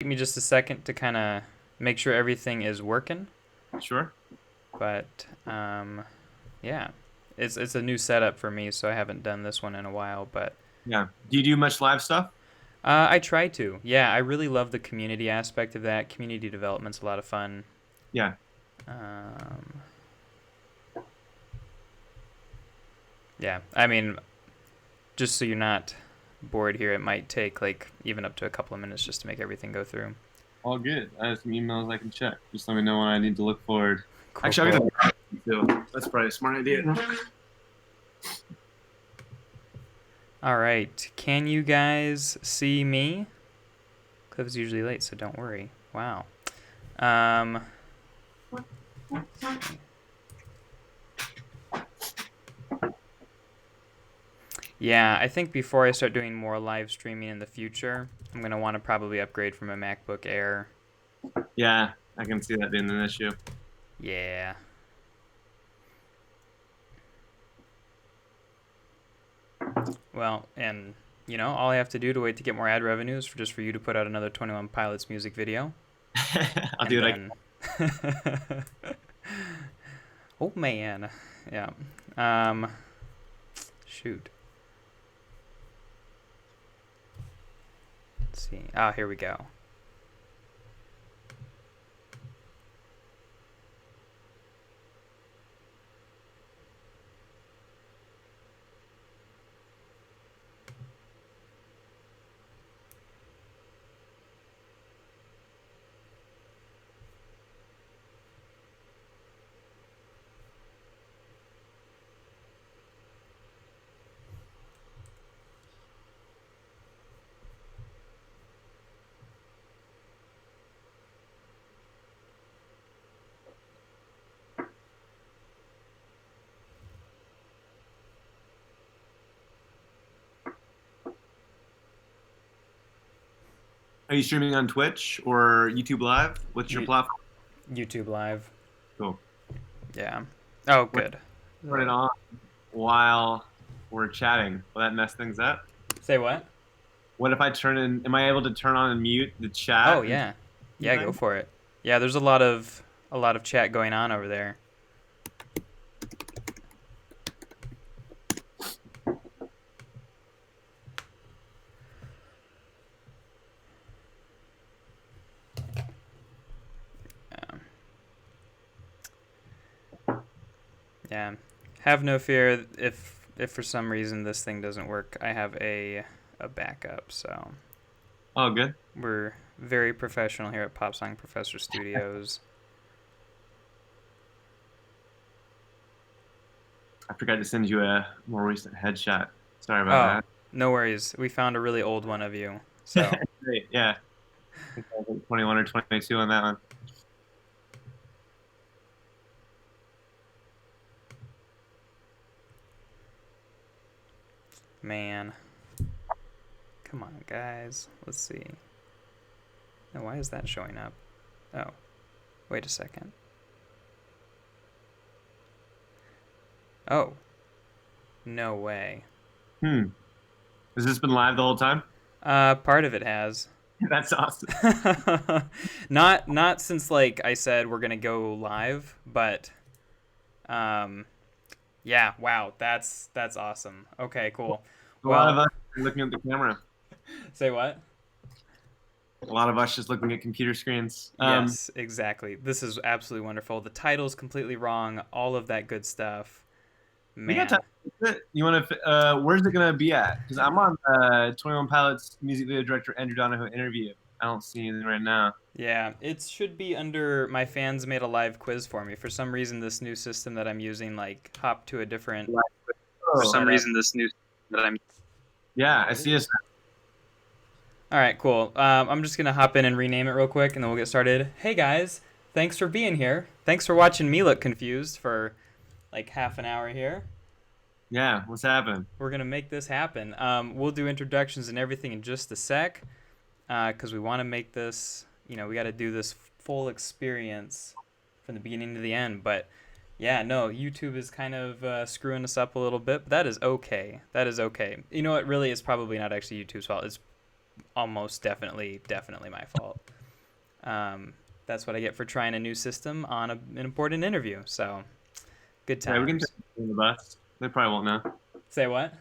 me just a second to kind of make sure everything is working. Sure. But yeah, it's a new setup for me, so I haven't done this one in a while. But Yeah. Do you do much live stuff? I try to. Yeah, I really love the community aspect of that. Community development's a lot of fun. Yeah. Um, yeah, I mean, just so you're not bored here, it might take like even up to a couple of minutes just to make everything go through. All good. I have some emails I can check. Just let me know when I need to look forward. Cool, Actually, cool. I'm gonna too. That's probably a smart idea. All right, can you guys see me? Cliff's usually late, so don't worry. Wow. Um, yeah, I think before I start doing more live streaming in the future, I'm gonna want to probably upgrade from a MacBook Air. Yeah, I can see that being an issue. Yeah. Well, and all I have to do to wait to get more ad revenue is for you to put out another 21 Pilots music video. I'll do And it. then oh man. Yeah. Um shoot. Let's see. Ah, here we go. Are you streaming on Twitch or YouTube Live? What's your You, platform? YouTube Live. Cool. Yeah. Oh, We're good. turn it on while we're chatting. Will that mess things up? Say what? What if I turn in? Am I able to turn on and mute the Oh, chat and yeah. Yeah, go thing? for it. Yeah, there's a lot of chat going on over there. Yeah. Yeah. Have no fear if for some reason this thing doesn't work. I have a backup, so Oh, good. we're very professional here at Pop Song Professor Studios. I forgot to send you a more recent headshot. Sorry Oh, about no worries. We found a really old one of you. So, that. Great. Yeah. I think I was like 21 or 22 on that one. man. Come on, guys. Let's see. Now, why is that showing up? Oh, wait a second. Oh, no way. Hmm. Has this been live the whole time? Part of it has. That's awesome. Not since like I said we're gonna go live, but um, yeah. Wow, that's awesome. Okay, cool. A lot of Well, us are looking at the camera. say what? A lot of us just looking at computer screens. Yes, exactly. This is absolutely wonderful. The title's completely wrong. All of that good stuff. We got time. Man. You want to? Where's it gonna be at? Because I'm on 21 Pilots music video director Andrew Donoho interview. I don't see anything right now. Yeah, it should be under my fans made a live quiz for me. For some reason, this new system that I'm using like hopped to a different. For Oh, some reason, this new that I'm. yeah, Oh, I see us. all right, cool. I'm just gonna hop in and rename it real quick, and then we'll get started. Hey guys, thanks for being here. Thanks for watching me look confused for like half an hour here. Yeah, what's happening? We're gonna make this happen. We'll do introductions and everything in just a sec, because we want to make this. We got to do this full experience from the beginning to the end. But yeah, no, YouTube is kind of screwing us up a little bit. But that is okay. That is okay. You know what? Really, it's probably not actually YouTube's fault. It's almost definitely my fault. That's what I get for trying a new system on an important interview. So good Yeah, we can throw times. YouTube under the bus. They probably won't know. Say what?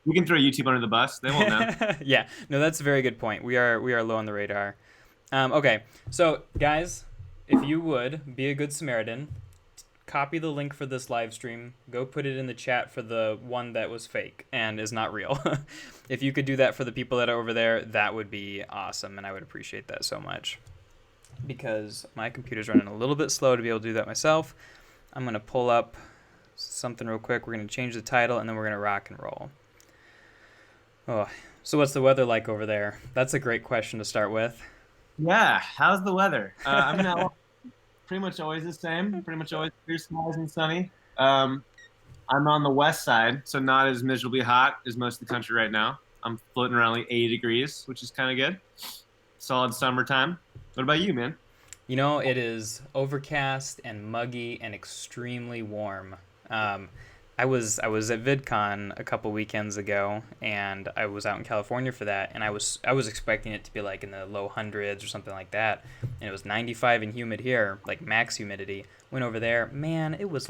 We can throw YouTube under the bus. They won't know. Yeah, no, that's a very good point. We are low on the radar. Okay, so guys, if you would be a good Samaritan, copy the link for this live stream, go put it in the chat for the one that was fake and is not real. If you could do that for the people that are over there, that would be awesome, and I would appreciate that so much. Because my computer's running a little bit slow to be able to do that myself. I'm going to pull up something real quick. We're going to change the title, and then we're going to rock and roll. Oh, so what's the weather like over there? That's a great question to start with. Yeah, how's the weather? I'm in LA. Pretty much always the same. Pretty much always clear skies and sunny. I'm on the west side, so not as miserably hot as most of the country right now. I'm floating around like 80 degrees, which is kind of good. Solid summertime. What about you, man? You know, it is overcast and muggy and extremely warm. I was at VidCon a couple weekends ago, and I was out in California for that, and I was expecting it to be like in the low hundreds or something like that, and it was 95 and humid here, like max humidity. Went over there, man, it was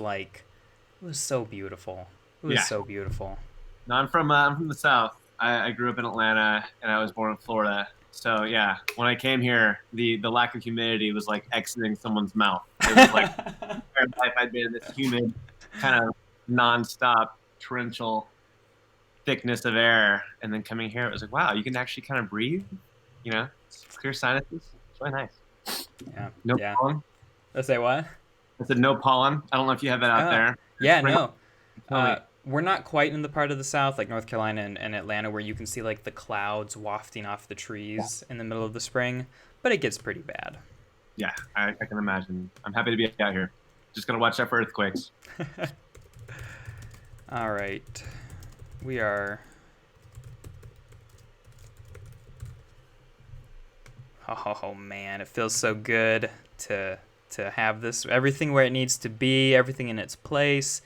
so beautiful. It was Yeah. so beautiful. No, I'm from the South. I grew up in Atlanta, and I was born in Florida. So yeah, when I came here, the lack of humidity was like exiting someone's mouth. It was like entire life I'd been in this humid, kind of nonstop torrential thickness of air, and then coming here, it was like, wow, you can actually kind of breathe. You know, clear sinuses. It's really nice. Yeah, No yeah. pollen. Let's say what? I said no pollen. I don't know if you have that out there. Yeah, Spring- no. Tell me. We're not quite in the part of the South, like North Carolina and Atlanta, where you can see like the clouds wafting off the trees in the middle of the spring, but it gets pretty bad. Yeah, I can imagine. I'm happy to be out here. Just gotta watch out for earthquakes. All right. We are. Oh man, it feels so good to have this everything where it needs to be, everything in its place.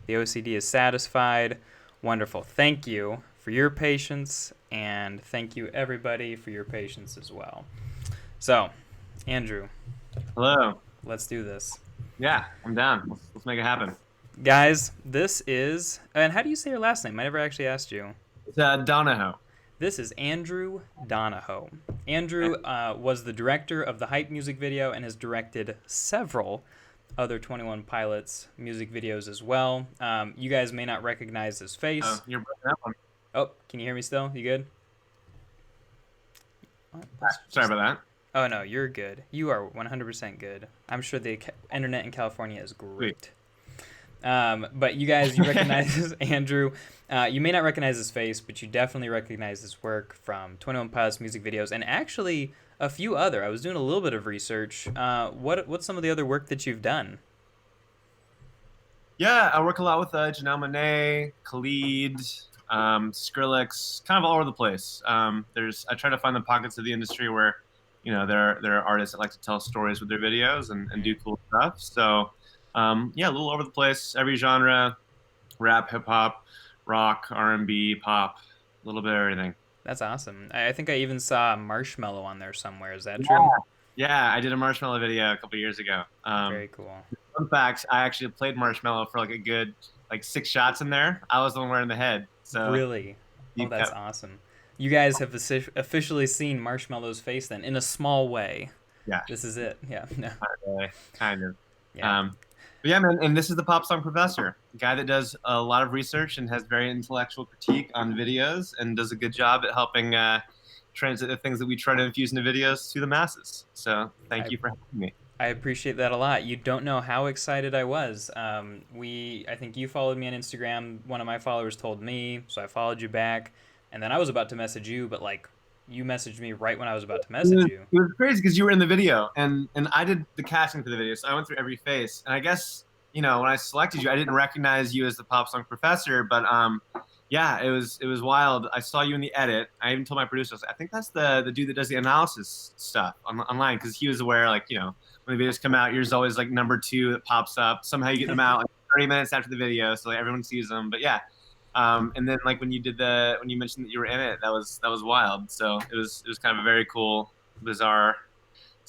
The OCD is satisfied. Wonderful. Thank you for your patience, and thank you everybody for your patience as well. So, Andrew, Hello. let's do this. Yeah, I'm down. Let's make it happen. Guys, this is, and how do you say your last name? I never actually asked you. It's Donoho. This is Andrew Donoho. Andrew was the director of the Hype music video and has directed several other 21 Pilots music videos as well. You guys may not recognize his face. Oh, you're breaking up on me. Oh, can you hear me still? You good? Oh, Sorry about that. Oh, no, you're good. You are 100% good. I'm sure the internet in California is great. But you guys, you recognize Andrew. You may not recognize his face, but you definitely recognize his work from 21 Pilots music videos and actually a few other. I was doing a little bit of research. What's some of the other work that you've done? Yeah, I work a lot with Janelle Monáe, Khalid, Skrillex, kind of all over the place. I try to find the pockets of the industry where, there are artists that like to tell stories with their videos and do cool stuff. So, yeah, a little over the place, every genre, rap, hip hop, rock, R&B, pop, a little bit of everything. That's awesome. I think I even saw Marshmello on there somewhere. Is that Yeah. true? Yeah, I did a Marshmello video a couple years ago. Very cool. Fun fact, I actually played Marshmello for like a good 6 shots in there. I was the one wearing the head. So Really? Oh, that's awesome. You guys have officially seen Marshmello's face then, in a small way. Yeah. This is it. Yeah. No. Kind of. Yeah. But yeah, man, and this is the Pop Song Professor, a guy that does a lot of research and has very intellectual critique on videos and does a good job at helping translate the things that we try to infuse into videos to the masses. So thank you for having me. I appreciate that a lot. You don't know how excited I was. I think you followed me on Instagram. One of my followers told me, so I followed you back. And then I was about to message you, but you messaged me right when I was about to message you. It was crazy because you were in the video, and I did the casting for the video, so I went through every face. And I guess when I selected you, I didn't recognize you as the Pop Song Professor, but yeah, it was wild. I saw you in the edit. I even told my producer, I think that's the dude that does the analysis stuff online, because he was aware, when the videos come out, yours is always number 2 that pops up. Somehow you get them out 30 minutes after the video, so everyone sees them. But yeah. And then when you mentioned that you were in it, that was wild. So it was kind of a very cool, bizarre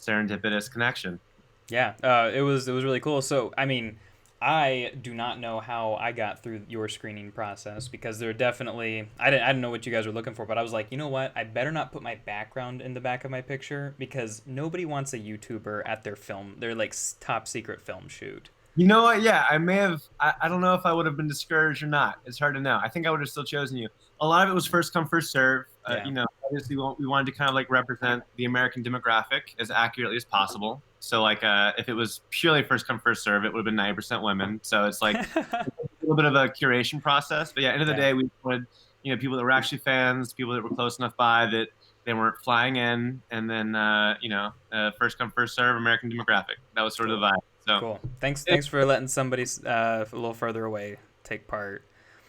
serendipitous connection. Yeah, it was really cool. So I mean, I do not know how I got through your screening process because there are definitely I didn't know what you guys were looking for, but I was like, you know what? I better not put my background in the back of my picture because nobody wants a YouTuber at their like top secret film shoot. You know what? Yeah, I may have. I don't know if I would have been discouraged or not. It's hard to know. I think I would have still chosen you. A lot of it was first come, first serve. Yeah. Obviously, we wanted to kind of like represent the American demographic as accurately as possible. So, like, if it was purely first come, first serve, it would have been 90% women. So it's like a little bit of a curation process. But yeah, end of the Yeah. day, we wanted people that were actually fans, people that were close enough by that they weren't flying in, and then first come, first serve, American demographic. That was sort of Cool. the vibe. So. Cool. Thanks for letting somebody a little further away take part.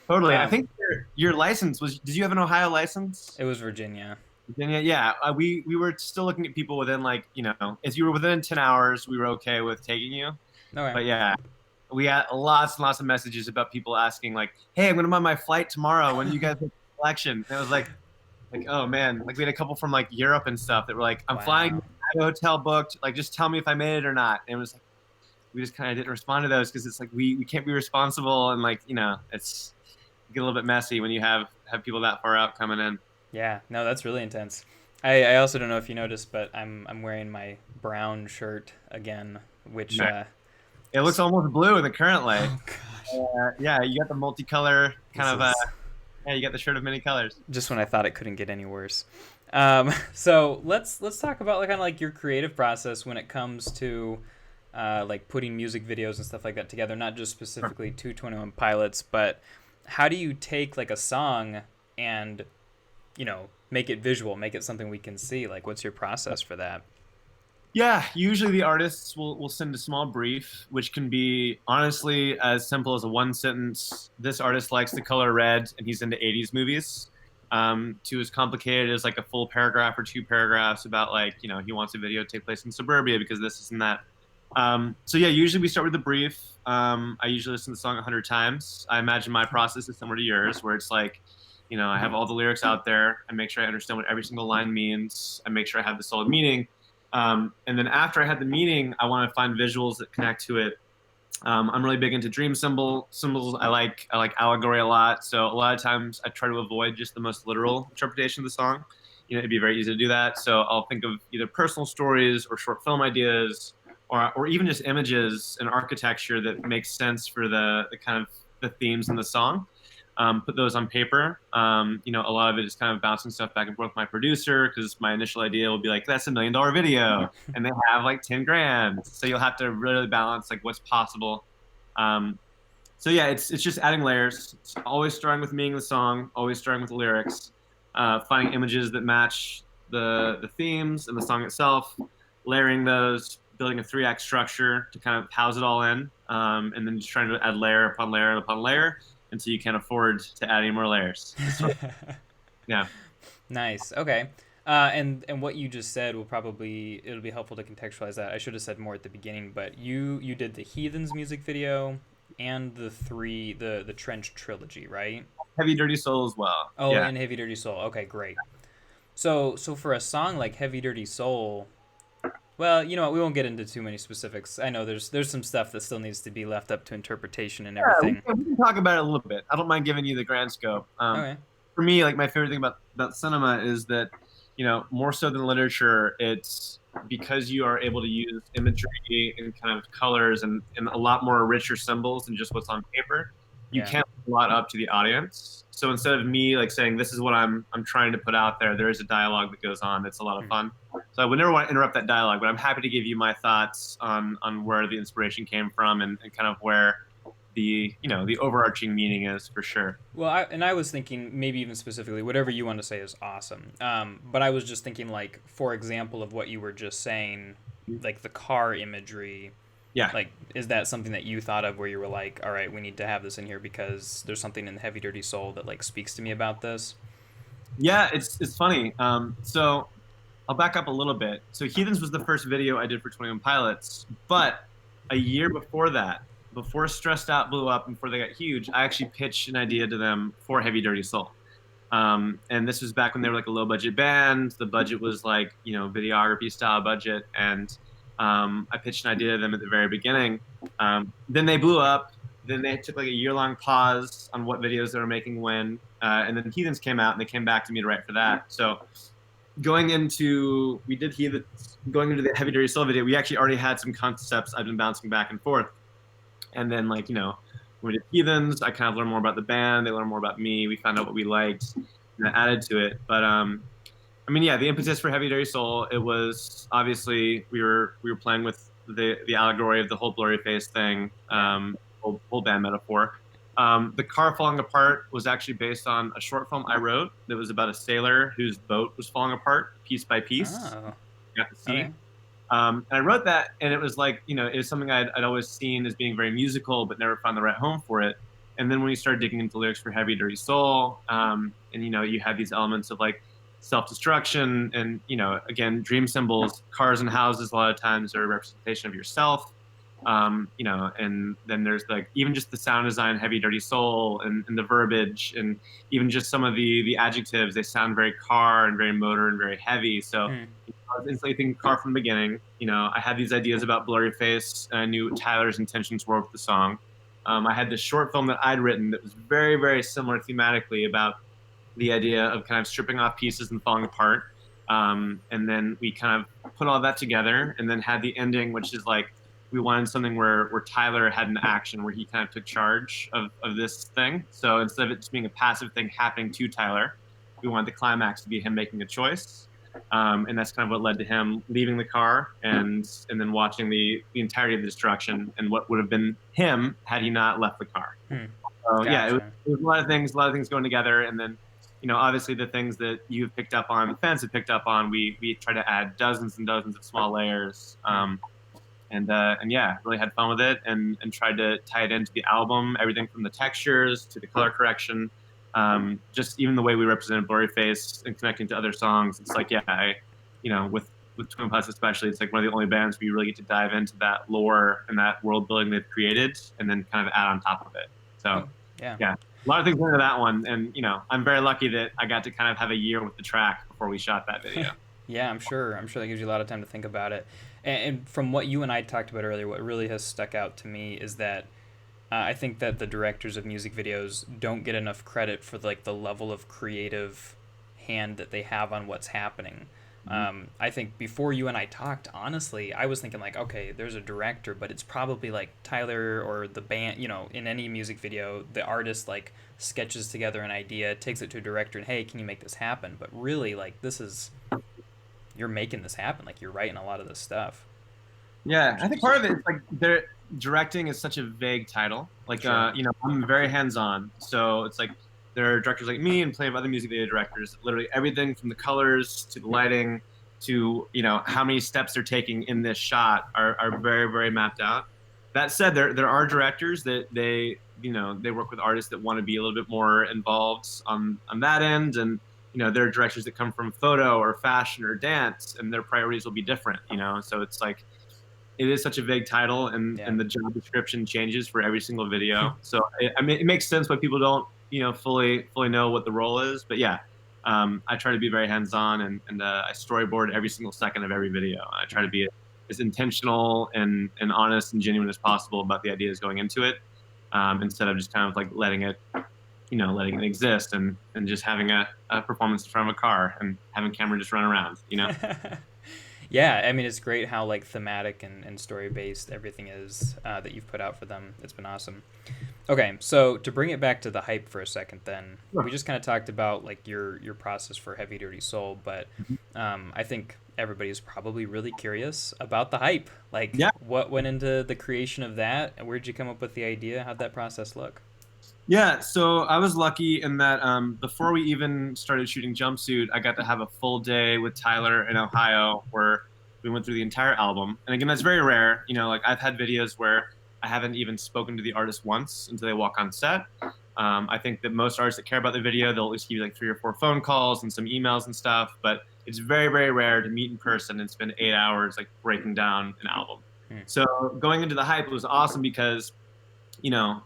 Totally. I Um, think your license was. Did you have an Ohio license? it was Virginia. Virginia. Yeah. We were still looking at people within like if you were within 10 hours, we were okay with taking you. Okay. But yeah, we got lots and lots of messages about people asking like, "Hey, I'm gonna be on my flight tomorrow. When do you guys make the selection?" And it was like oh man, like we had a couple from like Europe and stuff that were like, "I'm flying. Wow. I have a hotel booked. Like, just tell me if I made it or not." And it was like we just kind of didn't respond to those because it's like we can't be responsible and like it's get a little bit messy when you have people that far out coming in. Yeah. No, that's really intense. I also don't know if you noticed, but I'm wearing my brown shirt again, which Nice. It looks almost blue in the current light. oh gosh. Yeah, you got the multicolor This kind of. is Yeah, you got the shirt of many colors. just when I thought it couldn't get any worse. So let's talk about like kind of like your creative process when it comes to like putting music videos and stuff like that together, not just specifically 221 Pilots, but how do you take like a song and make it visual, make it something we can see? Like, what's your process for that? Yeah, usually the artists will send a small brief, which can be honestly as simple as a one sentence. This artist likes the color red, and he's into '80s movies. To as complicated as like a full paragraph or two paragraphs about like he wants a video to take place in suburbia because this and that. So yeah, usually we start with the brief. I usually listen to the song 100 times. I imagine my process is similar to yours, where it's like, I have all the lyrics out there. I make sure I understand what every single line means. I make sure I have the solid meaning. And then after I had the meaning, I want to find visuals that connect to it. I'm really big into dream symbols. I like allegory a lot. So a lot of times I try to avoid just the most literal interpretation of the song. It'd be very easy to do that. So I'll think of either personal stories or short film ideas, or even just images and architecture that makes sense for the kind of the themes in the song. Put those on paper. A lot of it is kind of bouncing stuff back and forth with my producer because my initial idea will be like, that's $1 million video, and they have like 10 grand. So you'll have to really balance like what's possible. So yeah, it's just adding layers. It's always starting with meaning of the song, always starting with the lyrics, finding images that match the themes and the song itself, layering those, building a 3-act structure to kind of house it all in, and then just trying to add layer upon layer upon layer until you can't afford to add any more layers. Yeah. Nice. Okay. And what you just said it'll be helpful to contextualize that. I should have said more at the beginning, but you did the Heathens music video and the Trench trilogy, right? Heavy Dirty Soul as well. Oh, Yeah. and Heavy Dirty Soul. Okay, great. So for a song like Heavy Dirty Soul, well, you know what? We won't get into too many specifics. I know there's some stuff that still needs to be left up to interpretation and Yeah, everything. we can talk about it a little bit. I don't mind giving you the grand scope. Okay. For me, like my favorite thing about cinema is that, more so than literature, it's because you are able to use imagery and kind of colors and a lot more richer symbols than just what's on paper. You Yeah. can leave a lot up to the audience. So instead of me like saying this is what I'm trying to put out there is a dialogue that goes on that's a lot of fun. So I would never want to interrupt that dialogue, but I'm happy to give you my thoughts on where the inspiration came from and kind of where the overarching meaning is for sure. Well, I was thinking maybe even specifically whatever you want to say is awesome. But I was just thinking like for example of what you were just saying, like the car imagery. Yeah. Like, is that something that you thought of where you were like, all right, we need to have this in here because there's something in the Heavy Dirty Soul that like speaks to me about this? Yeah, it's funny. So I'll back up a little bit. So Heathens was the first video I did for 21 Pilots, but a year before that, before Stressed Out blew up and before they got huge, I actually pitched an idea to them for Heavy Dirty Soul. And this was back when they were like a low budget band. The budget was like, you know, videography style budget. And I pitched an idea to them at the very beginning. Then they blew up. Then they took like a year long pause on what videos they were making when. And then Heathens came out and they came back to me to write for that. So we did Heathens, going into the Heavy Dirty Soul video, we actually already had some concepts I've been bouncing back and forth. And then, like, you know, when we did Heathens, I kind of learned more about the band. They learned more about me. We found out what we liked and I added to it. But I mean, yeah, the impetus for Heavy Dirty Soul, it was obviously we were playing with the allegory of the whole blurry face thing, whole band metaphor. The car falling apart was actually based on a short film I wrote that was about a sailor whose boat was falling apart piece by piece. Oh, You got to see. okay. And I wrote that, and it was like, you know, it was something I'd always seen as being very musical, but never found the right home for it. And then when you started digging into lyrics for Heavy Dirty Soul, and, you know, you had these elements of like self-destruction and, you know, again, dream symbols, cars and houses a lot of times are a representation of yourself. You know, and then there's like even just the sound design, Heavy Dirty Soul, and the verbiage, and even just some of the adjectives, they sound very car and very motor and very heavy. So Hmm. I was instantly thinking car from the beginning. You know, I had these ideas about Blurry Face, and I knew what Tyler's intentions were with the song. I had this short film that I'd written that was very, very similar thematically about the idea of kind of stripping off pieces and falling apart. And then we kind of put all that together and then had the ending, which is like we wanted something where Tyler had an action where he kind of took charge of this thing. So instead of it just being a passive thing happening to Tyler, we wanted the climax to be him making a choice. And that's kind of what led to him leaving the car and then watching the entirety of the destruction and what would have been him had he not left the car. Hmm. So yeah, Gotcha. it was a lot of things going together, and then you know obviously the things that you've picked up on, the fans have picked up on, we try to add dozens and dozens of small layers. And yeah, really had fun with it and tried to tie it into the album, everything from the textures to the color correction, just even the way we represented Blurry Face and connecting to other songs. It's like, yeah, you know, with Twin Plus especially, it's like one of the only bands where you really get to dive into that lore and that world building they've created and then kind of add on top of it. So, Oh, yeah. yeah, a lot of things went into that one. And, you know, I'm very lucky that I got to kind of have a year with the track before we shot that video. Yeah, I'm sure. I'm sure that gives you a lot of time to think about it. And from what you and I talked about earlier, what really has stuck out to me is that I think that the directors of music videos don't get enough credit for like the level of creative hand that they have on what's happening. I think before you and I talked, honestly, I was thinking like, okay, there's a director, but it's probably like Tyler or the band. You know, in any music video, the artist like sketches together an idea, takes it to a director, and hey, can you make this happen? But really, like this is you're making this happen. Like you're writing a lot of this stuff. Yeah, I think part of it is like they're directing is such a vague title. Like, Sure. you know, I'm very hands-on, so it's like there are directors like me and plenty of other music video directors. Literally everything from the colors to the lighting to you know how many steps they're taking in this shot are very very mapped out. That said, there are directors that they you know they work with artists that want to be a little bit more involved on that end and. You know, there are directors that come from photo or fashion or dance, and their priorities will be different. You know, so it's like it is such a vague title Yeah. and the job description changes for every single video. So I mean, it makes sense why people don't, you know, fully know what the role is. But yeah, I try to be very hands-on and I storyboard every single second of every video. I try to be as intentional and honest and genuine as possible about the ideas going into it, instead of just kind of like letting it, you know, letting it exist and just having a performance in front of a car and having camera just run around, you know? Yeah, I mean it's great how like thematic and story based everything is that you've put out for them. It's been awesome. Okay, so to bring it back to the hype for a second, then Sure. we just kind of talked about like your process for Heavy Dirty Soul, but I think everybody's probably really curious about the hype. Like, Yeah. what went into the creation of that? And where'd you come up with the idea? How'd that process look? Yeah, so I was lucky in that before we even started shooting Jumpsuit, I got to have a full day with Tyler in Ohio where we went through the entire album. And again, that's very rare. You know, like I've had videos where I haven't even spoken to the artist once until they walk on set. I think that most artists that care about the video, they'll at least give you like 3 or 4 phone calls and some emails and stuff. But it's very, very rare to meet in person and spend 8 hours like breaking down an album. Hmm. So going into the hype was awesome because, you know,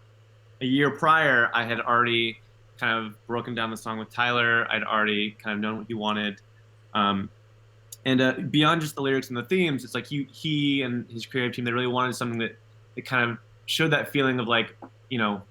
a year prior, I had already kind of broken down the song with Tyler. I'd already kind of known what he wanted. Um, and beyond just the lyrics and the themes, it's like he and his creative team, they really wanted something that kind of showed that feeling of like, you know,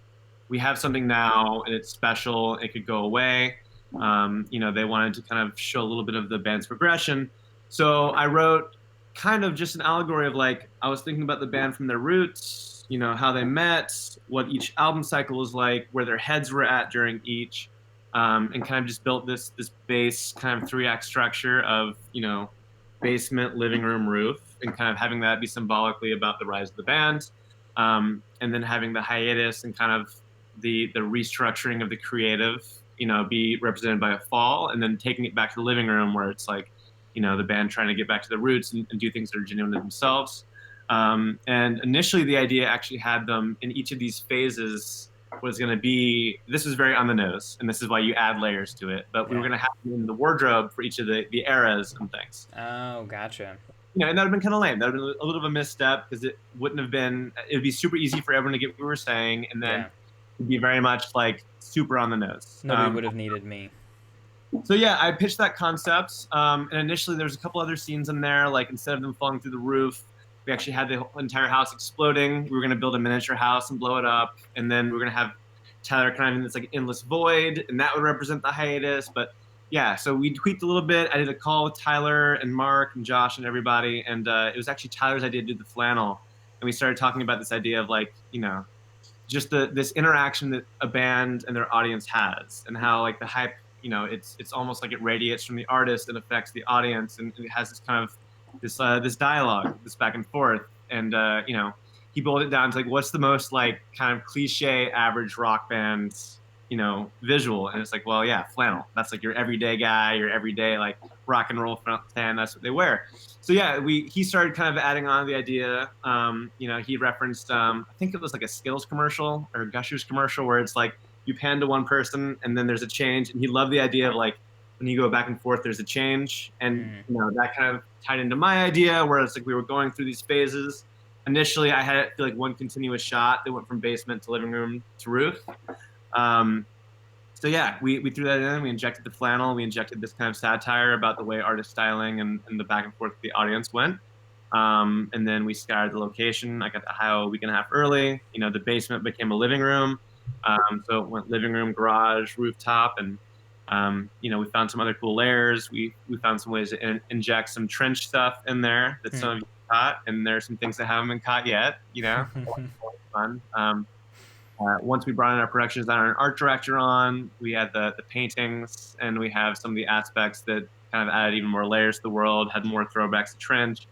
we have something now and it's special. It could go away. You know, they wanted to kind of show a little bit of the band's progression. So I wrote kind of just an allegory of like, I was thinking about the band from their roots, you know, how they met, what each album cycle was like, where their heads were at during each, and kind of just built this base kind of 3 act structure of, you know, basement, living room, roof, and kind of having that be symbolically about the rise of the band, and then having the hiatus and kind of the restructuring of the creative, you know, be represented by a fall, and then taking it back to the living room where it's like, you know, the band trying to get back to the roots and do things that are genuine to themselves. And initially, the idea actually had them in each of these phases was going to be, this is very on the nose, and this is why you add layers to it. But we were going to have them in the wardrobe for each of the eras and things. Oh, gotcha. You know, and that would have been kind of lame. That would have been a little of a misstep because it wouldn't have been. It would be super easy for everyone to get what we were saying, and then Yeah. it'd be very much like super on the nose. Nobody would have needed me. So yeah, I pitched that concept, and initially there's a couple other scenes in there. Like instead of them falling through the roof, we actually had the entire house exploding. We were going to build a miniature house and blow it up, and then we were going to have Tyler kind of in this like endless void, and that would represent the hiatus. But yeah, so we tweaked a little bit. I did a call with Tyler and Mark and Josh and everybody, and it was actually Tyler's idea to do the flannel, and we started talking about this idea of like, you know, just this interaction that a band and their audience has, and how like the hype, you know, it's almost like it radiates from the artist and affects the audience, and it has this kind of this dialogue, this back and forth, and you know, he boiled it down to like, what's the most like kind of cliche average rock band, you know, visual, and it's like, well, yeah, flannel. That's like your everyday guy, your everyday like rock and roll fan. That's what they wear. So yeah, he started kind of adding on the idea. You know, he referenced I think it was like a Skittles commercial or a Gushers commercial where it's like you pan to one person and then there's a change, and he loved the idea of like when you go back and forth, there's a change, and you know that kind of tied into my idea where it's like we were going through these phases. Initially, I had it feel like one continuous shot that went from basement to living room to roof. So yeah, we threw that in. We injected the flannel. We injected this kind of satire about the way artist styling and the back and forth the audience went. And then we scoured the location. I got to Ohio a week and a half early. You know, the basement became a living room. So it went living room, garage, rooftop, and you know, we found some other cool layers. We found some ways to inject some trench stuff in there that some of you caught, and there's some things that haven't been caught yet. You know, fun. Once we brought in our production designer and art director on, we had the paintings, and we have some of the aspects that kind of added even more layers to the world, had more throwbacks to trench.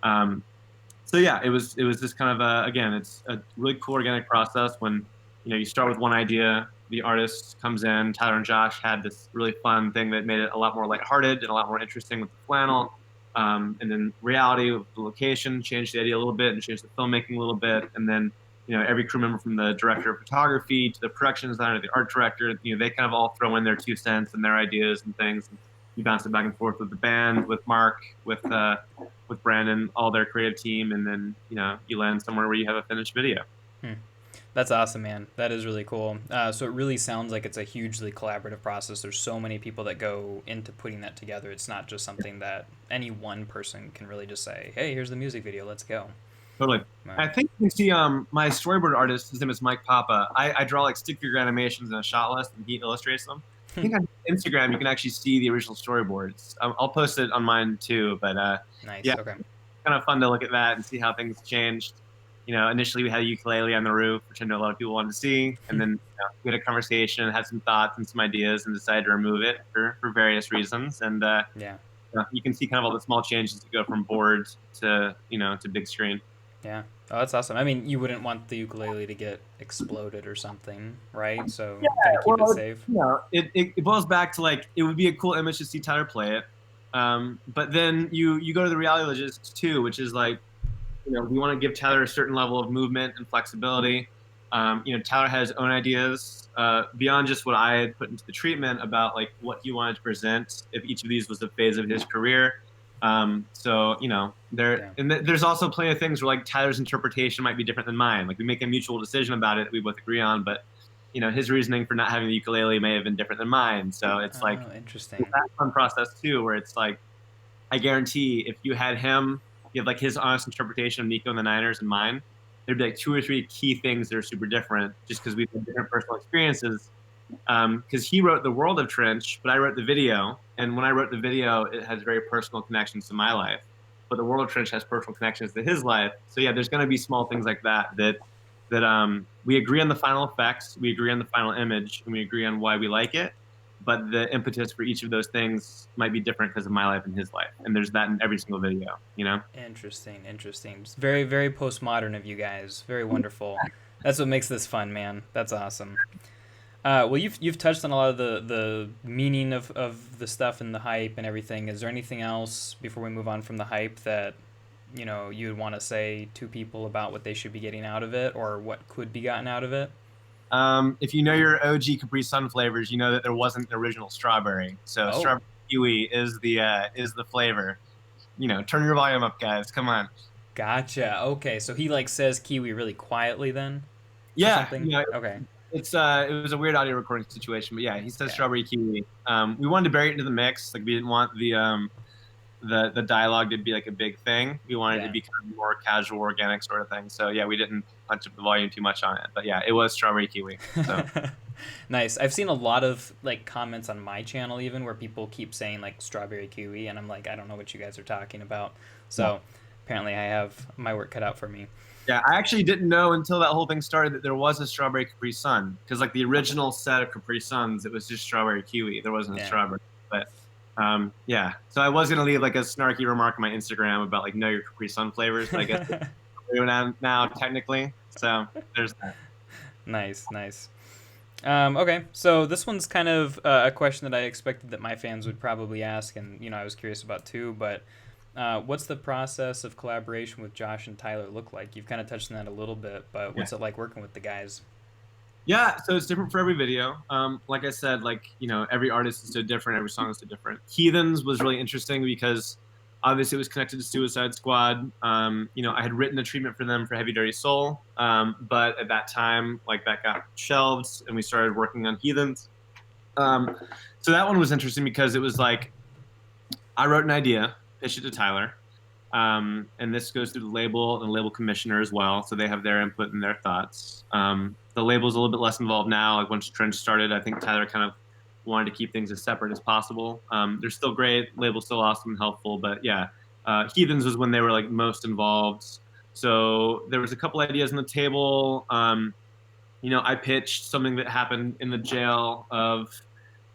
So yeah, it was this kind of again, it's a really cool organic process when, you know, you start with one idea, the artist comes in. Tyler and Josh had this really fun thing that made it a lot more lighthearted and a lot more interesting with the flannel. And then reality with the location changed the idea a little bit and changed the filmmaking a little bit. And then, you know, every crew member from the director of photography to the production designer, the art director, you know, they kind of all throw in their 2 cents and their ideas and things. And you bounce it back and forth with the band, with Mark, with Brandon, all their creative team, and then, you know, you land somewhere where you have a finished video. That's awesome, man. That is really cool. So it really sounds like it's a hugely collaborative process. There's so many people that go into putting that together. It's not just something that any one person can really just say, hey, here's the music video, let's go. Totally. I think you can see my storyboard artist, his name is Mike Papa. I draw like stick figure animations in a shot list, and he illustrates them. I think on Instagram you can actually see the original storyboards. I'll post it on mine too, but nice. Yeah, okay. Kind of fun to look at that and see how things changed. You know, initially we had a ukulele on the roof, which I know a lot of people wanted to see, and then, you know, we had a conversation, had some thoughts and some ideas, and decided to remove it for various reasons. And Yeah. you can see kind of all the small changes that go from board to, you know, to big screen. Yeah. Oh, that's awesome. I mean, you wouldn't want the ukulele to get exploded or something, right? So Yeah, gotta keep well, it safe. you know, it boils back to like it would be a cool image to see Tyler play it, but then you go to the reality logistics too, which is like, you know, we want to give Tyler a certain level of movement and flexibility. You know, Tyler has his own ideas beyond just what I had put into the treatment about like what he wanted to present if each of these was a phase of his career. So, you know, there's also plenty of things where like Tyler's interpretation might be different than mine. Like we make a mutual decision about it that we both agree on, but his reasoning for not having the ukulele may have been different than mine. So it's like Oh, interesting. that fun process too, where it's like I guarantee if you had him give like his honest interpretation of Nico and the Niners and mine, there'd be like two or three key things that are super different just because we've had different personal experiences. Because he wrote the world of Trench, but I wrote the video, and when I wrote the video, it has very personal connections to my life. But the world of Trench has personal connections to his life. So yeah, there's going to be small things like that we agree on the final effects, we agree on the final image, and we agree on why we like it. But the impetus for each of those things might be different because of my life and his life. And there's that in every single video, you know? Interesting, interesting. It's very, very postmodern of you guys. Very wonderful. That's what makes this fun, man. That's awesome. Well, you've touched on a lot of the meaning of the stuff and the hype and everything. Is there anything else before we move on from the hype that you would want to say to people about what they should be getting out of it or what could be gotten out of it? If you know your OG Capri Sun flavors, you know that there wasn't an original strawberry. So Oh, strawberry kiwi is the flavor. Turn your volume up, guys. Come on. gotcha. Okay, so he like says kiwi really quietly then, or Yeah, something. Okay. it was a weird audio recording situation, but yeah, he says Yeah. strawberry kiwi. We wanted to bury it into the mix. Like we didn't want the dialogue to be like a big thing. We wanted it to Yeah. be kind of more casual, organic sort of thing. So yeah, we didn't punch up the volume too much on it. But yeah, it was strawberry kiwi. So Nice. I've seen a lot of like comments on my channel even where people keep saying like strawberry kiwi and I'm like I don't know what you guys are talking about. yeah. So apparently I have my work cut out for me. Yeah, I actually didn't know until that whole thing started that there was a strawberry Capri Sun. Because like the original set of Capri Suns, it was just strawberry kiwi. There wasn't a Yeah. strawberry. But yeah. So I was gonna leave like a snarky remark on my Instagram about like know your Capri Sun flavors, but I guess we're doing now technically. So there's that. Nice, nice. Okay, so this one's kind of a question that I expected that my fans would probably ask, and I was curious about too. But what's the process of collaboration with Josh and Tyler look like? You've kind of touched on that a little bit, but Yeah. what's it like working with the guys? Yeah, so it's different for every video. Like I said, like every artist is so different, every song is so different. Heathens was really interesting because obviously it was connected to Suicide Squad. I had written a treatment for them for Heavy Dirty Soul, but at that time, like that got shelved, and we started working on Heathens. So that one was interesting because it was like I wrote an idea, pitched it to Tyler, and this goes through the label and the label commissioner as well, so they have their input and their thoughts. The label's a little bit less involved now. Like once Trench started, I think Tyler kind of wanted to keep things as separate as possible. They're still great, label's still awesome and helpful, but yeah, Heathens was when they were like most involved. So there was a couple ideas on the table. I pitched something that happened in the jail of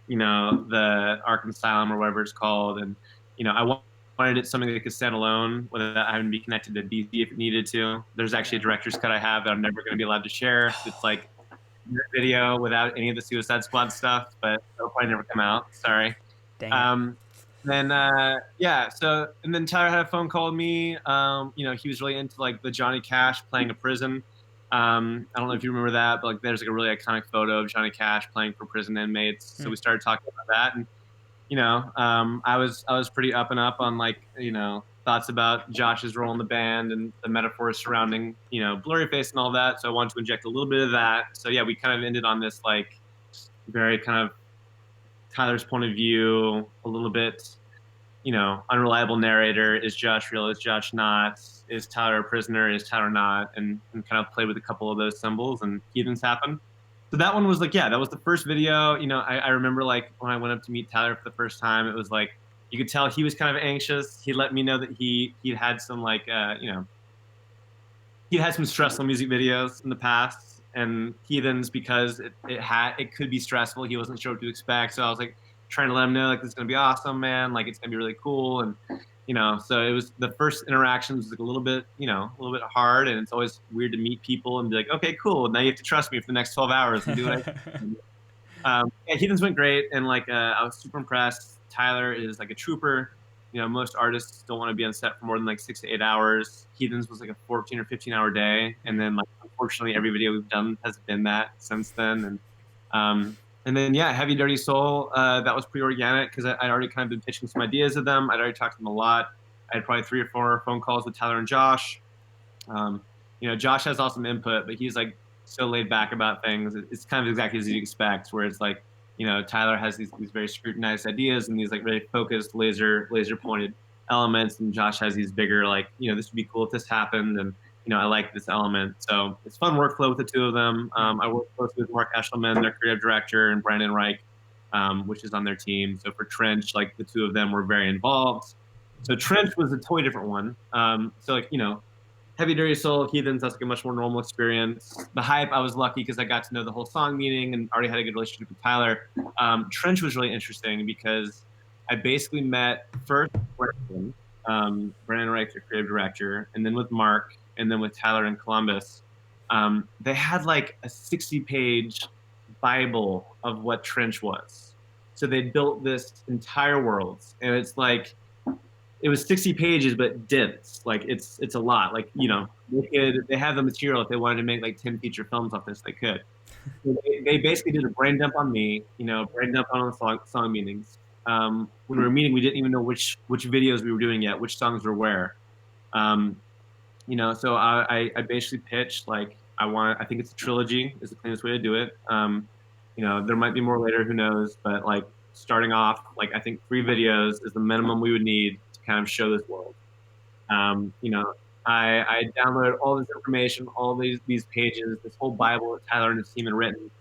the Arkham Asylum or whatever it's called, and I wanted it something that could stand alone without having to be connected to DC if it needed to. There's actually a Yeah. director's cut I have that I'm never going to be allowed to share. It's like a video without any of the Suicide Squad stuff, but it'll probably never come out. Sorry. Dang it. Then yeah, so and then Tyler had a phone call with me. He was really into like the Johnny Cash playing a prison. I don't know if you remember that, but like there's like a really iconic photo of Johnny Cash playing for prison inmates. So we started talking about that, and I was pretty up and up on like thoughts about Josh's role in the band and the metaphors surrounding blurry face and all that. So I wanted to inject a little bit of that. So yeah, we kind of ended on this like very kind of Tyler's point of view, a little bit unreliable narrator. Is Josh real? Is Josh not? Is Tyler a prisoner? Is Tyler not? And kind of play with a couple of those symbols, and Heathens happened. So that one was like, yeah, that was the first video. I remember like when I went up to meet Tyler for the first time, it was like you could tell he was kind of anxious. He let me know that he'd had some like he'd had some stressful music videos in the past, and Heathens because it could be stressful. He wasn't sure what to expect, so I was like trying to let him know like this is gonna be awesome, man. Like it's gonna be really cool, and so it was the first interactions was like a little bit hard, and it's always weird to meet people and be like, okay, cool. Now you have to trust me for the next 12 hours and do what yeah, Heathens went great, and like I was super impressed. Tyler is like a trooper. Most artists don't want to be on set for more than like 6 to 8 hours. Heathens was like a 14 or 15-hour day, and then like unfortunately every video we've done has been that since then. And then yeah, Heavy Dirty Soul, that was pretty organic because I'd already kind of been pitching some ideas to them. I'd already talked to them a lot. I had probably 3 or 4 phone calls with Tyler and Josh. Josh has awesome input, but he's like so laid back about things. It's kind of exactly as you'd expect, where it's like, Tyler has these very scrutinized ideas and these like really focused laser pointed elements, and Josh has these bigger like, this would be cool if this happened, and I like this element. So it's fun workflow with the two of them. Hmm. I work closely with Mark Eshelman, their creative director, and Brandon Reich, which is on their team. So for Trench, like the two of them were very involved. So Trench was a totally different one. So like, Heavy Dirty Soul, Heathens, that's like a much more normal experience. The Hype, I was lucky because I got to know the whole song meaning and already had a good relationship with Tyler. Trench was really interesting because I basically met first Brandon, Brandon Reich, the creative director, and then with Mark, and then with Tyler in Columbus. They had like a 60-page Bible of what Trench was. So they built this entire world, and it's like it was 60 pages, but dense. Like it's a lot. Like they have the material if they wanted to make like 10 feature films off this, they could. So they basically did a brain dump on me. Brain dump on the song meanings. When we were meeting, we didn't even know which videos we were doing yet, which songs were where. Um, so I basically pitched like I think it's a trilogy is the cleanest way to do it. There might be more later, who knows, but like starting off, like I think 3 videos is the minimum we would need to kind of show this world. Um, you know, I downloaded all this information, all these pages, this whole Bible that Tyler and his team had written,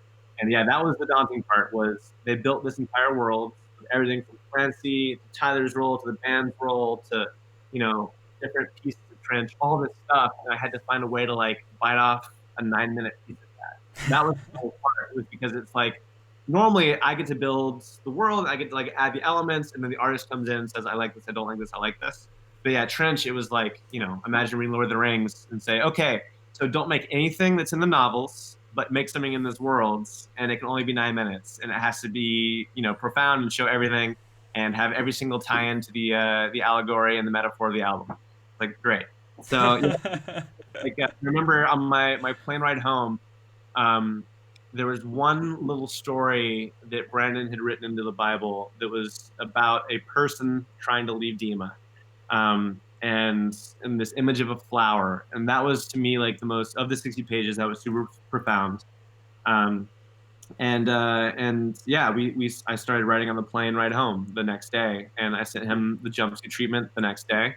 and yeah, that was the daunting part. Was they built this entire world, everything from Clancy to Tyler's role to the band's role to you know different pieces of Trench, all this stuff, and I had to find a way to like bite off a 9-minute piece of that. That was the whole part. It was because it's like normally I get to build the world, I get to like add the elements, and then the artist comes in and says, I like this, I don't like this, I like this. But yeah, Trench, it was like, imagine reading Lord of the Rings and say, okay, so don't make anything that's in the novels, but make something in this world, and it can only be 9 minutes, and it has to be, profound and show everything, and have every single tie-in to the allegory and the metaphor of the album. Like, great. So, like, I remember on my plane ride home, um, there was one little story that Brandon had written into the Bible that was about a person trying to leave Dima, and this image of a flower, and that was to me like the most of the 60 pages. That was super profound. Um, and yeah, I started writing on the plane ride home the next day, and I sent him the jumpsuit treatment the next day.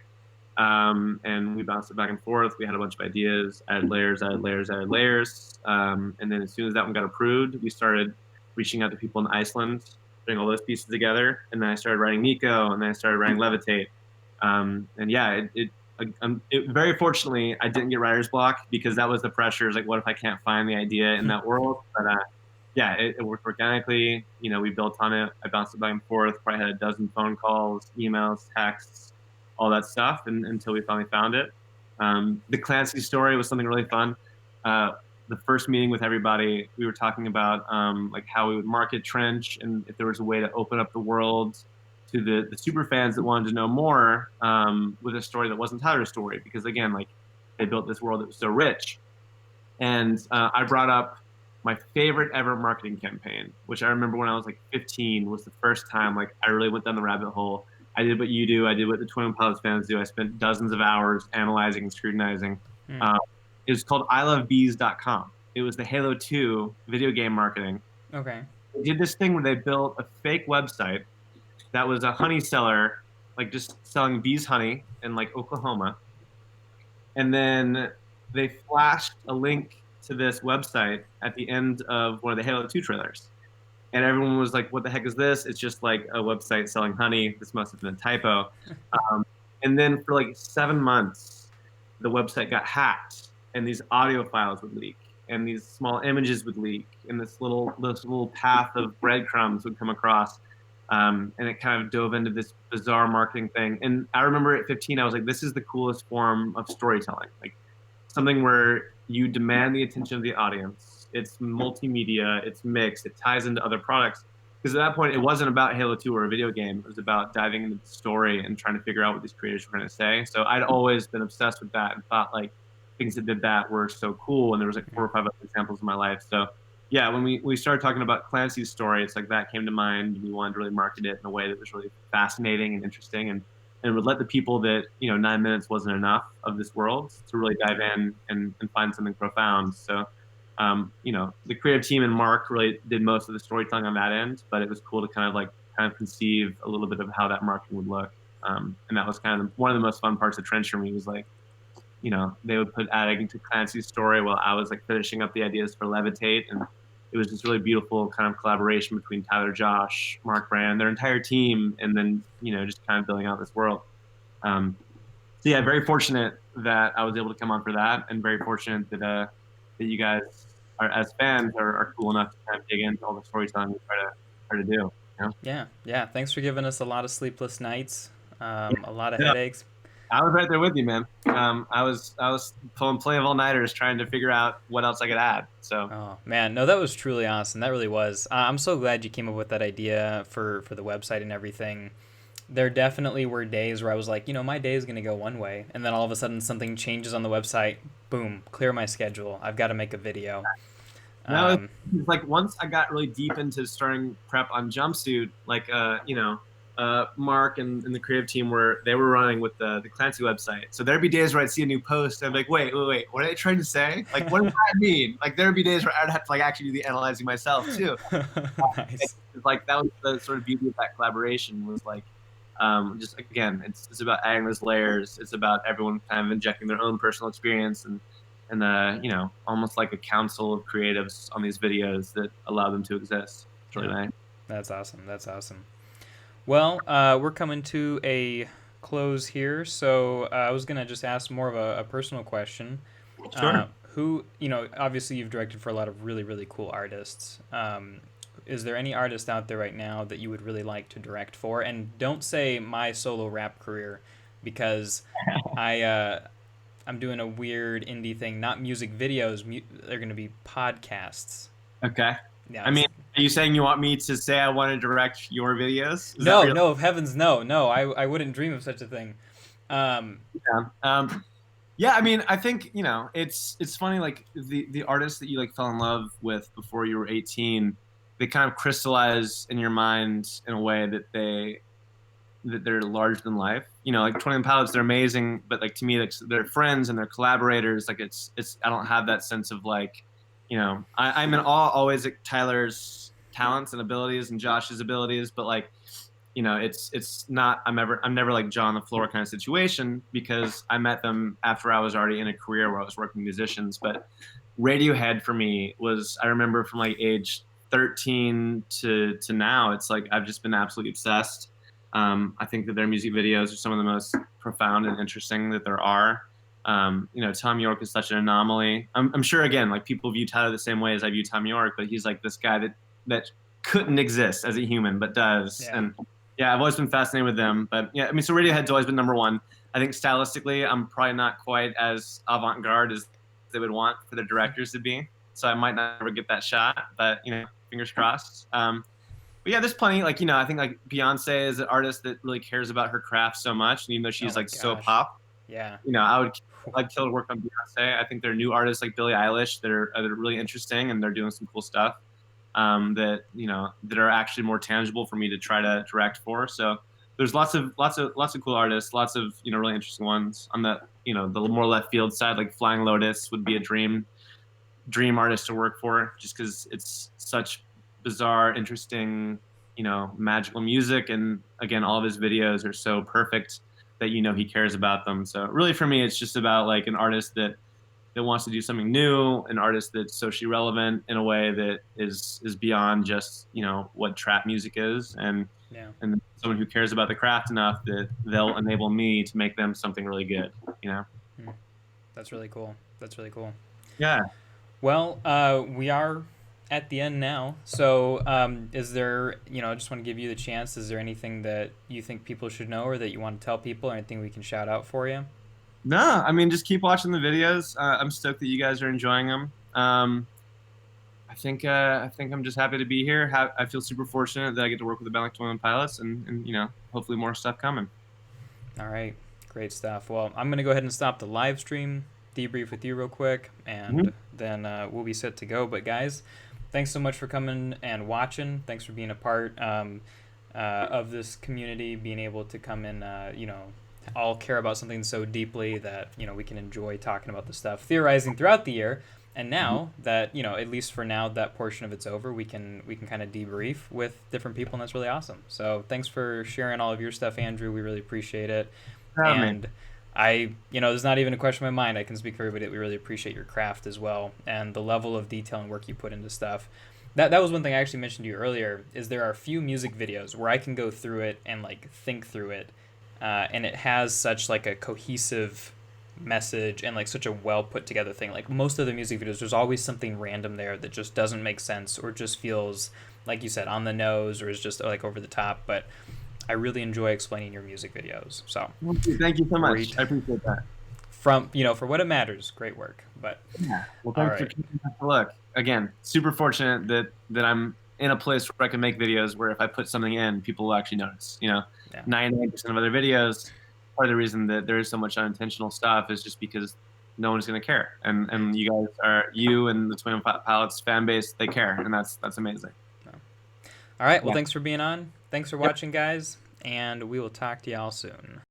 And we bounced it back and forth. We had a bunch of ideas, added layers, added layers, added layers. And then as soon as that one got approved, we started reaching out to people in Iceland, putting all those pieces together. And then I started writing Nico, and then I started writing Levitate. And yeah, it very fortunately, I didn't get writer's block because that was the pressure. It's like, what if I can't find the idea in that world? But yeah, it worked organically. We built on it. I bounced it back and forth. Probably had a dozen phone calls, emails, texts, all that stuff, and until we finally found it. The Clancy story was something really fun. The first meeting with everybody, we were talking about like how we would market Trench, and if there was a way to open up the world to the super fans that wanted to know more with a story that wasn't Tyler's story, because again, like they built this world that was so rich. And I brought up my favorite ever marketing campaign, which I remember when I was like 15 was the first time like I really went down the rabbit hole. I did what you do. I did what the Twin Pilots fans do. I spent dozens of hours analyzing and scrutinizing. Hmm. It was called ilovebees.com. It was the Halo 2 video game marketing. Okay. They did this thing where they built a fake website that was a honey seller, like just selling bees honey in like Oklahoma. And then they flashed a link to this website at the end of one of the Halo 2 trailers. And everyone was like, what the heck is this? It's just like a website selling honey. This must have been a typo. And then for like 7 months, the website got hacked, and these audio files would leak, and these small images would leak, and this little path of breadcrumbs would come across. And it kind of dove into this bizarre marketing thing. And I remember at 15, I was like, this is the coolest form of storytelling. Like something where you demand the attention of the audience. It's multimedia, it's mixed, it ties into other products. Because at that point, it wasn't about Halo 2 or a video game. It was about diving into the story and trying to figure out what these creators were going to say. So I'd always been obsessed with that and thought like things that did that were so cool. And there was like 4 or 5 other examples in my life. So yeah, when we started talking about Clancy's story, it's like that came to mind. We wanted to really market it in a way that was really fascinating and interesting, and would let the people that 9 minutes wasn't enough of this world to really dive in and find something profound. So The creative team and Mark really did most of the storytelling on that end, but it was cool to kind of conceive a little bit of how that marketing would look. And that was kind of one of the most fun parts of Trench for me was like, they would put adding to Clancy's story while I was like finishing up the ideas for Levitate. And it was this really beautiful kind of collaboration between Tyler, Josh, Mark Brand, their entire team, and then, just kind of building out this world. So yeah, very fortunate that I was able to come on for that, and very fortunate that you guys are as fans are cool enough to kind of dig into all the storytelling we try to do. Yeah, yeah. Thanks for giving us a lot of sleepless nights, a lot of Yeah, headaches. I was right there with you, man. I was pulling plenty of all nighters trying to figure out what else I could add. So Oh man, no, that was truly awesome. That really was. I'm so glad you came up with that idea for the website and everything. There definitely were days where I was like, my day is gonna go one way, and then all of a sudden something changes on the website. Boom, clear my schedule. I've got to make a video. now Um, it's like once I got really deep into starting prep on Jumpsuit, like Mark and the creative team they were running with the Clancy website. So there'd be days where I'd see a new post and I'd be like, wait, what are they trying to say? Like, what does that mean? Like there'd be days where I'd have to like actually do the analyzing myself too. nice. It's like that was the sort of beauty of that collaboration was like just again it's about adding those layers. It's about everyone kind of injecting their own personal experience and almost like a council of creatives on these videos that allow them to exist. It's really Yeah, nice. that's awesome. That's awesome. Well, we're coming to a close here, so I was gonna just ask more of a personal question. Sure. Who, obviously you've directed for a lot of really, really cool artists. Is there any artist out there right now that you would really like to direct for? And don't say my solo rap career, because I'm doing a weird indie thing. Not music videos. They're gonna be podcasts. Okay. Yeah. I mean, are you saying you want me to say I want to direct your videos? Is that No, real? no, heavens, no, no. I wouldn't dream of such a thing. Um, Yeah. Yeah, I mean, I think it's funny. Like the artists that you like fell in love with before you were 18, they kind of crystallize in your mind in a way that they're larger than life. Like 21 Pilots, they're amazing, but like to me, like they're friends and they're collaborators. Like it's I don't have that sense of like, I'm in awe always at Tyler's talents and abilities and Josh's abilities, but like, it's not I'm never like jaw on the floor kind of situation because I met them after I was already in a career where I was working with musicians. But Radiohead for me was I remember from like age 13 to now, it's like I've just been absolutely obsessed. I think that their music videos are some of the most profound and interesting that there are. Tom York is such an anomaly. I'm sure again, like people view Tyler the same way as I view Tom York, but he's like this guy that couldn't exist as a human, but does. yeah, And yeah, I've always been fascinated with them. But yeah, I mean, so Radiohead's always been number one. I think stylistically, I'm probably not quite as avant-garde as they would want for the directors to be. So I might not ever get that shot, but fingers crossed. But yeah, there's plenty. Like I think like Beyonce is an artist that really cares about her craft so much, and even though oh she's my like so gosh, pop, yeah, I'd kill to work on Beyonce. I think there are new artists like Billie Eilish that are really interesting, and they're doing some cool stuff that are actually more tangible for me to try to direct for. So there's lots of cool artists, lots of really interesting ones on the more left field side. Like Flying Lotus would be a dream artist to work for, just because it's such bizarre, interesting, magical music, and again, all of his videos are so perfect that he cares about them. So really, for me, it's just about like an artist that wants to do something new, an artist that's socially relevant in a way that is beyond just what trap music is, yeah. and someone who cares about the craft enough that they'll enable me to make them something really good. Hmm. That's really cool. That's really cool. Yeah. Well, we are at the end now. So, is there, I just want to give you the chance. Is there anything that you think people should know or that you want to tell people or anything we can shout out for you? No, I mean just keep watching the videos. I'm stoked that you guys are enjoying them. I think I'm just happy to be here. I feel super fortunate that I get to work with the Balanced Women Pilots, and hopefully more stuff coming. All right. Great stuff. Well, I'm going to go ahead and stop the live stream, debrief with you real quick, Mhm. and then we'll be set to go. But, guys, thanks so much for coming and watching. Thanks for being a part of this community, being able to come and, all care about something so deeply that we can enjoy talking about the stuff, theorizing throughout the year. And Mhm. now that at least for now, that portion of it's over, we can kind of debrief with different people, and that's really awesome. So thanks for sharing all of your stuff, Andrew. We really appreciate it. Proud of me. And there's not even a question in my mind. I can speak for everybody that we really appreciate your craft as well, and the level of detail and work you put into stuff. That was one thing I actually mentioned to you earlier. Is there are a few music videos where I can go through it and like think through it, and it has such like a cohesive message and like such a well put together thing. Like most of the music videos, there's always something random there that just doesn't make sense or just feels like you said on the nose or is just like over the top. But I really enjoy explaining your music videos. So Thank you so much. great I appreciate that. from for what it matters, great work. But Yeah. Well, all thanks for right, keeping us to look. Again, super fortunate that I'm in a place where I can make videos where if I put something in, people will actually notice. yeah, 99% of other videos, part of the reason that there is so much unintentional stuff is just because no one's going to care. And you and the Twin Pilots fan base, they care, and that's amazing. no. All right. Well, Yeah. thanks for being on. Thanks for Yep. watching, guys, and we will talk to y'all soon.